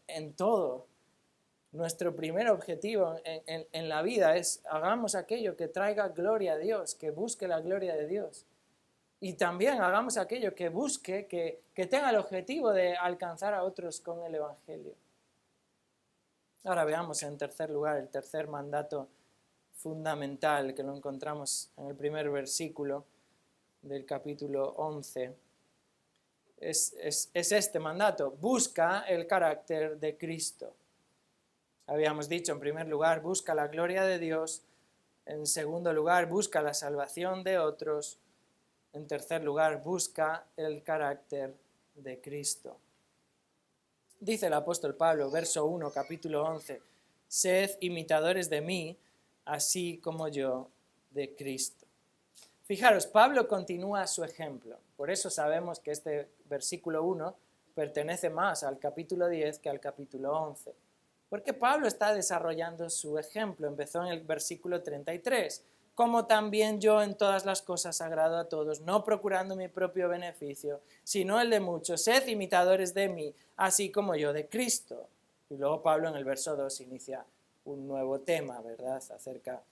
en todo. Nuestro primer objetivo en la vida es hagamos aquello que traiga gloria a Dios, que busque la gloria de Dios. Y también hagamos aquello que busque, que tenga el objetivo de alcanzar a otros con el Evangelio. Ahora veamos en tercer lugar el tercer mandato fundamental que lo encontramos en el primer versículo del capítulo 11. Es este mandato: busca el carácter de Cristo. Habíamos dicho, en primer lugar, busca la gloria de Dios. En segundo lugar, busca la salvación de otros. En tercer lugar, busca el carácter de Cristo. Dice el apóstol Pablo, verso 1, capítulo 11, sed imitadores de mí, así como yo de Cristo. Fijaros, Pablo continúa su ejemplo. Por eso sabemos que este versículo 1 pertenece más al capítulo 10 que al capítulo 11. Porque Pablo está desarrollando su ejemplo. Empezó en el versículo 33. Como también yo en todas las cosas agrado a todos, no procurando mi propio beneficio, sino el de muchos. Sed imitadores de mí, así como yo de Cristo. Y luego Pablo en el verso 2 inicia un nuevo tema, ¿verdad?, acerca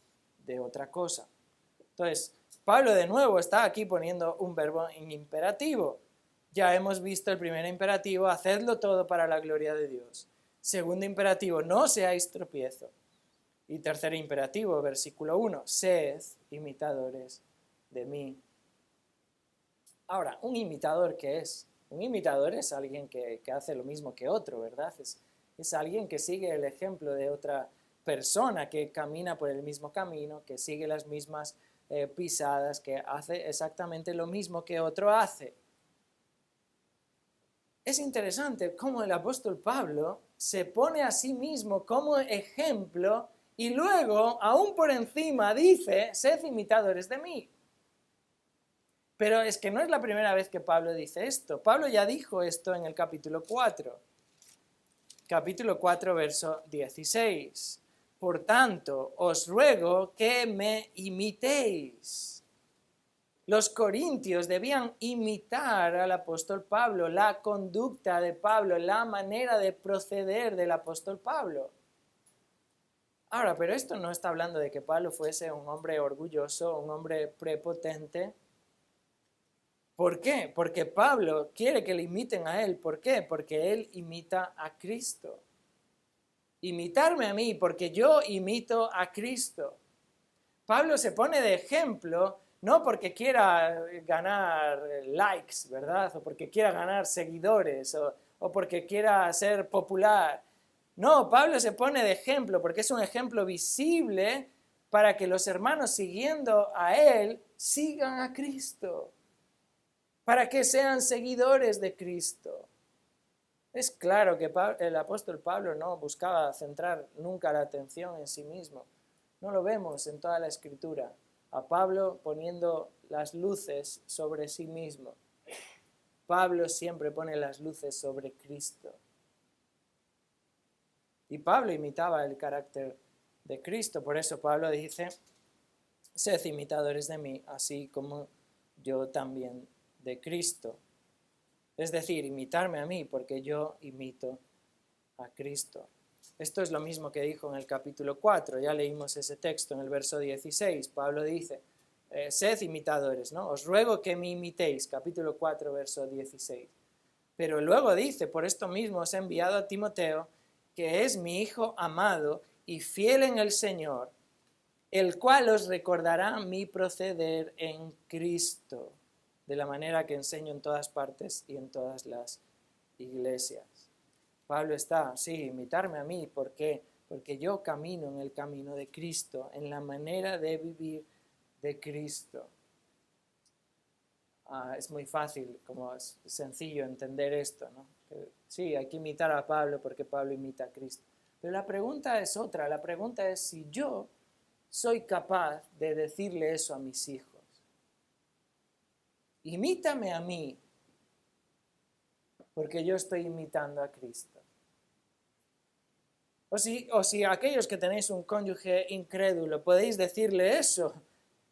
de otra cosa. Entonces, Pablo de nuevo está aquí poniendo un verbo en imperativo. Ya hemos visto el primer imperativo, hacedlo todo para la gloria de Dios. Segundo imperativo, no seáis tropiezo. Y tercer imperativo, versículo 1, sed imitadores de mí. Ahora, ¿un imitador qué es? Un imitador es alguien que hace lo mismo que otro, ¿verdad? Es alguien que sigue el ejemplo de otra persona, que camina por el mismo camino, que sigue las mismas pisadas, que hace exactamente lo mismo que otro hace. Es interesante cómo el apóstol Pablo se pone a sí mismo como ejemplo y luego, aún por encima, dice, sed imitadores de mí. Pero es que no es la primera vez que Pablo dice esto. Pablo ya dijo esto en el capítulo 4. Capítulo 4, verso 16. Por tanto, os ruego que me imitéis. Los corintios debían imitar al apóstol Pablo, la conducta de Pablo, la manera de proceder del apóstol Pablo. Ahora, pero esto no está hablando de que Pablo fuese un hombre orgulloso, un hombre prepotente. ¿Por qué? Porque Pablo quiere que le imiten a él. ¿Por qué? Porque él imita a Cristo. Imitarme a mí porque yo imito a Cristo. Pablo se pone de ejemplo no porque quiera ganar likes, ¿verdad? O porque quiera ganar seguidores o porque quiera ser popular. No, Pablo se pone de ejemplo porque es un ejemplo visible para que los hermanos siguiendo a él sigan a Cristo, para que sean seguidores de Cristo. Es claro que el apóstol Pablo no buscaba centrar nunca la atención en sí mismo. No lo vemos en toda la Escritura. A Pablo poniendo las luces sobre sí mismo. Pablo siempre pone las luces sobre Cristo. Y Pablo imitaba el carácter de Cristo. Por eso Pablo dice, sed imitadores de mí, así como yo también de Cristo. Es decir, imitarme a mí, porque yo imito a Cristo. Esto es lo mismo que dijo en el capítulo 4, ya leímos ese texto en el verso 16. Pablo dice, sed imitadores, ¿no? Os ruego que me imitéis, capítulo 4, verso 16. Pero luego dice, por esto mismo os he enviado a Timoteo, que es mi hijo amado y fiel en el Señor, el cual os recordará mi proceder en Cristo, de la manera que enseño en todas partes y en todas las iglesias. Pablo está, sí, imitarme a mí, ¿por qué? Porque yo camino en el camino de Cristo, en la manera de vivir de Cristo. Es muy fácil, como es sencillo entender esto, ¿no? Sí, hay que imitar a Pablo porque Pablo imita a Cristo. Pero la pregunta es otra, la pregunta es si yo soy capaz de decirle eso a mis hijos. Imítame a mí, porque yo estoy imitando a Cristo. O si aquellos que tenéis un cónyuge incrédulo, podéis decirle eso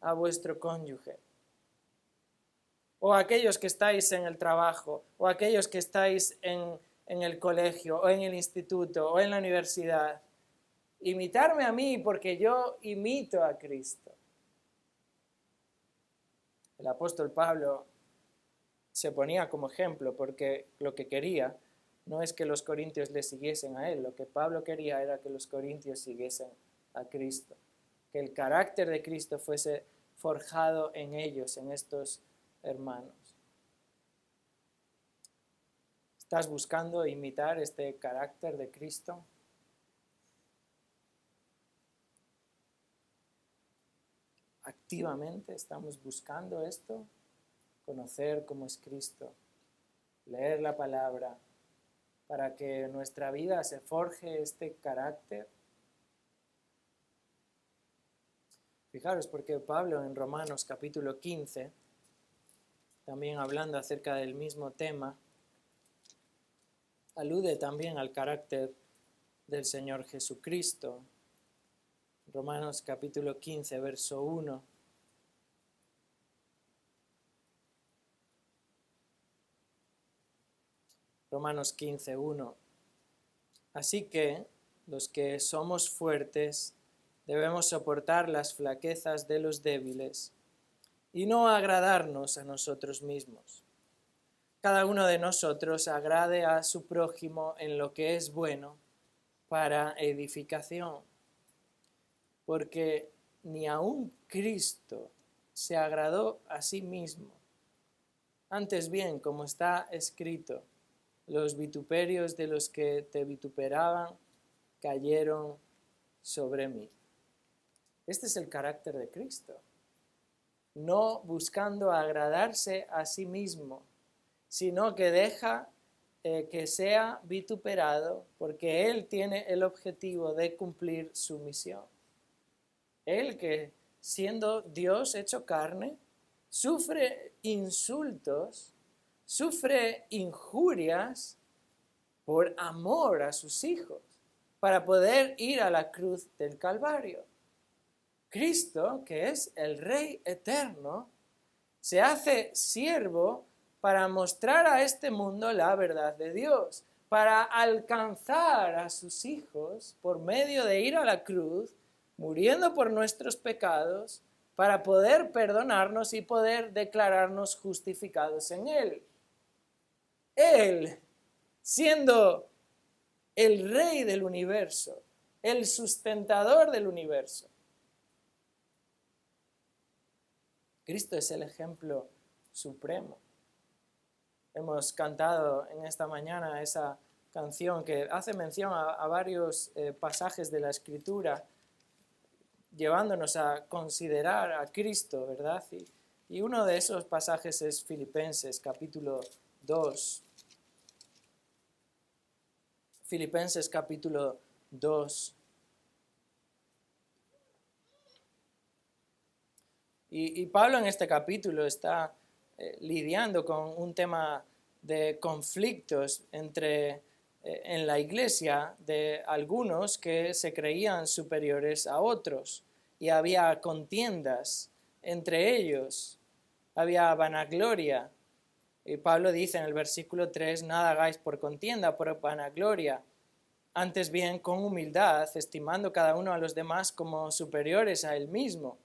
a vuestro cónyuge. O aquellos que estáis en el trabajo, o aquellos que estáis en el colegio, o en el instituto, o en la universidad. Imitarme a mí, porque yo imito a Cristo. El apóstol Pablo se ponía como ejemplo porque lo que quería no es que los corintios le siguiesen a él, lo que Pablo quería era que los corintios siguiesen a Cristo, que el carácter de Cristo fuese forjado en ellos, en estos hermanos. ¿Estás buscando imitar este carácter de Cristo? Activamente estamos buscando esto, conocer cómo es Cristo, leer la palabra, para que en nuestra vida se forje este carácter. Fijaros, porque Pablo en Romanos capítulo 15, también hablando acerca del mismo tema, alude también al carácter del Señor Jesucristo. Romanos capítulo 15, verso 1. Romanos 15, 1. Así que los que somos fuertes debemos soportar las flaquezas de los débiles y no agradarnos a nosotros mismos. Cada uno de nosotros agrade a su prójimo en lo que es bueno para edificación, porque ni aun Cristo se agradó a sí mismo. Antes bien, como está escrito, los vituperios de los que te vituperaban cayeron sobre mí. Este es el carácter de Cristo. No buscando agradarse a sí mismo, sino que deja que sea vituperado porque Él tiene el objetivo de cumplir su misión. Él que, siendo Dios hecho carne, sufre insultos, sufre injurias por amor a sus hijos, para poder ir a la cruz del Calvario. Cristo, que es el Rey eterno, Se hace siervo para mostrar a este mundo la verdad de Dios, para alcanzar a sus hijos por medio de ir a la cruz, muriendo por nuestros pecados, para poder perdonarnos y poder declararnos justificados en Él. Él, siendo el Rey del universo, el sustentador del universo. Cristo es el ejemplo supremo. Hemos cantado en esta mañana esa canción que hace mención a varios pasajes de la Escritura, llevándonos a considerar a Cristo, ¿verdad? Y uno de esos pasajes es Filipenses capítulo 2. Filipenses capítulo 2. Y Pablo en este capítulo está lidiando con un tema de conflictos en la iglesia de algunos que se creían superiores a otros, y había contiendas entre ellos, había vanagloria. Y Pablo dice en el versículo 3, nada hagáis por contienda, por vanagloria, antes bien con humildad, estimando cada uno a los demás como superiores a él mismo,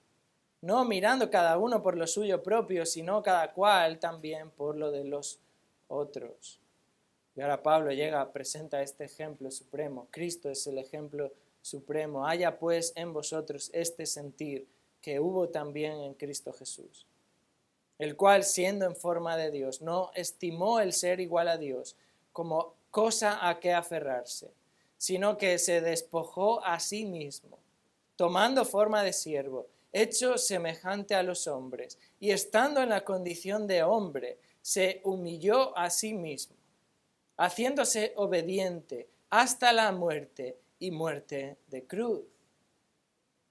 no mirando cada uno por lo suyo propio, sino cada cual también por lo de los otros. Y ahora Pablo presenta este ejemplo supremo. Cristo es el ejemplo supremo. Haya pues en vosotros este sentir que hubo también en Cristo Jesús, el cual, siendo en forma de Dios, no estimó el ser igual a Dios como cosa a que aferrarse, sino que se despojó a sí mismo, tomando forma de siervo, hecho semejante a los hombres, y estando en la condición de hombre, se humilló a sí mismo, haciéndose obediente hasta la muerte y muerte de cruz.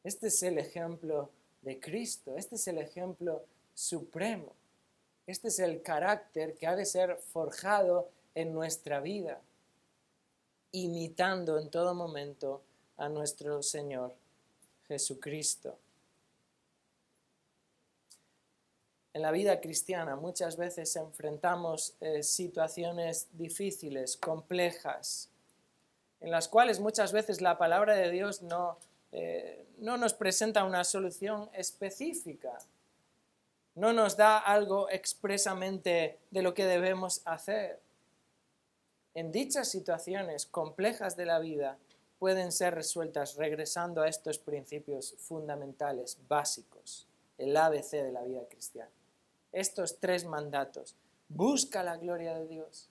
Este es el ejemplo de Cristo, este es el ejemplo supremo, este es el carácter que ha de ser forjado en nuestra vida, imitando en todo momento a nuestro Señor Jesucristo. En la vida cristiana muchas veces enfrentamos situaciones difíciles, complejas, en las cuales muchas veces la palabra de Dios no nos presenta una solución específica, no nos da algo expresamente de lo que debemos hacer. En dichas situaciones complejas de la vida pueden ser resueltas regresando a estos principios fundamentales, básicos, el ABC de la vida cristiana. Estos 3 mandatos. Busca la gloria de Dios.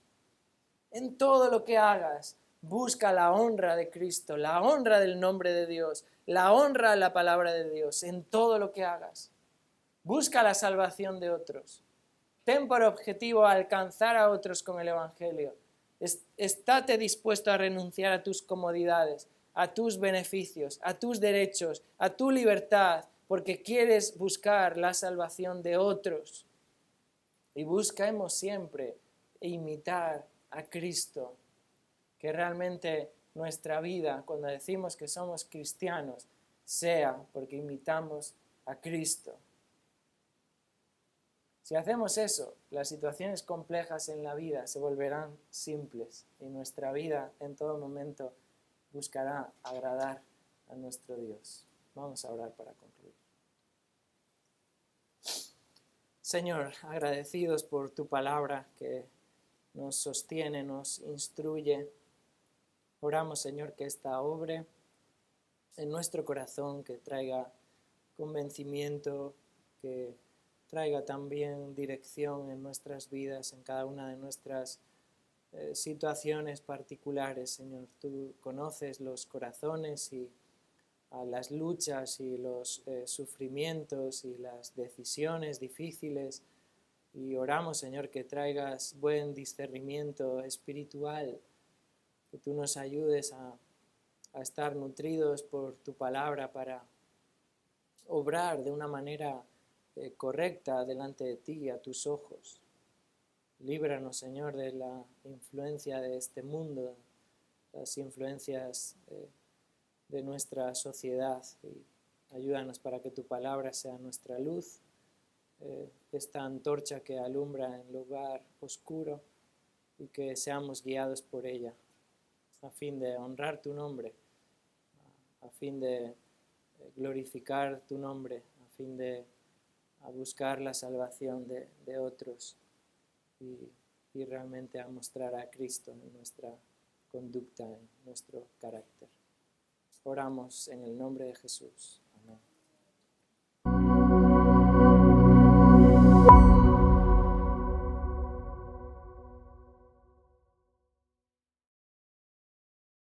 En todo lo que hagas, busca la honra de Cristo, la honra del nombre de Dios, la honra a la palabra de Dios, en todo lo que hagas. Busca la salvación de otros. Ten por objetivo alcanzar a otros con el Evangelio. Estate dispuesto a renunciar a tus comodidades, a tus beneficios, a tus derechos, a tu libertad, porque quieres buscar la salvación de otros. Y busquemos siempre imitar a Cristo, que realmente nuestra vida, cuando decimos que somos cristianos, sea porque imitamos a Cristo. Si hacemos eso, las situaciones complejas en la vida se volverán simples y nuestra vida en todo momento buscará agradar a nuestro Dios. Vamos a orar para concluir. Señor, agradecidos por tu palabra que nos sostiene, nos instruye. Oramos, Señor, que esta obre en nuestro corazón, que traiga convencimiento, que traiga también dirección en nuestras vidas, en cada una de nuestras situaciones particulares, Señor. Tú conoces los corazones y las luchas y los sufrimientos y las decisiones difíciles, y oramos, Señor, que traigas buen discernimiento espiritual, que tú nos ayudes a estar nutridos por tu palabra para obrar de una manera correcta delante de ti, a tus ojos. Líbranos, Señor, de la influencia de este mundo, las influencias de nuestra sociedad, y ayúdanos para que tu palabra sea nuestra luz, esta antorcha que alumbra en lugar oscuro y que seamos guiados por ella a fin de honrar tu nombre, a fin de glorificar tu nombre, a fin de buscar la salvación de otros y realmente a mostrar a Cristo en nuestra conducta, en nuestro carácter. Oramos en el nombre de Jesús.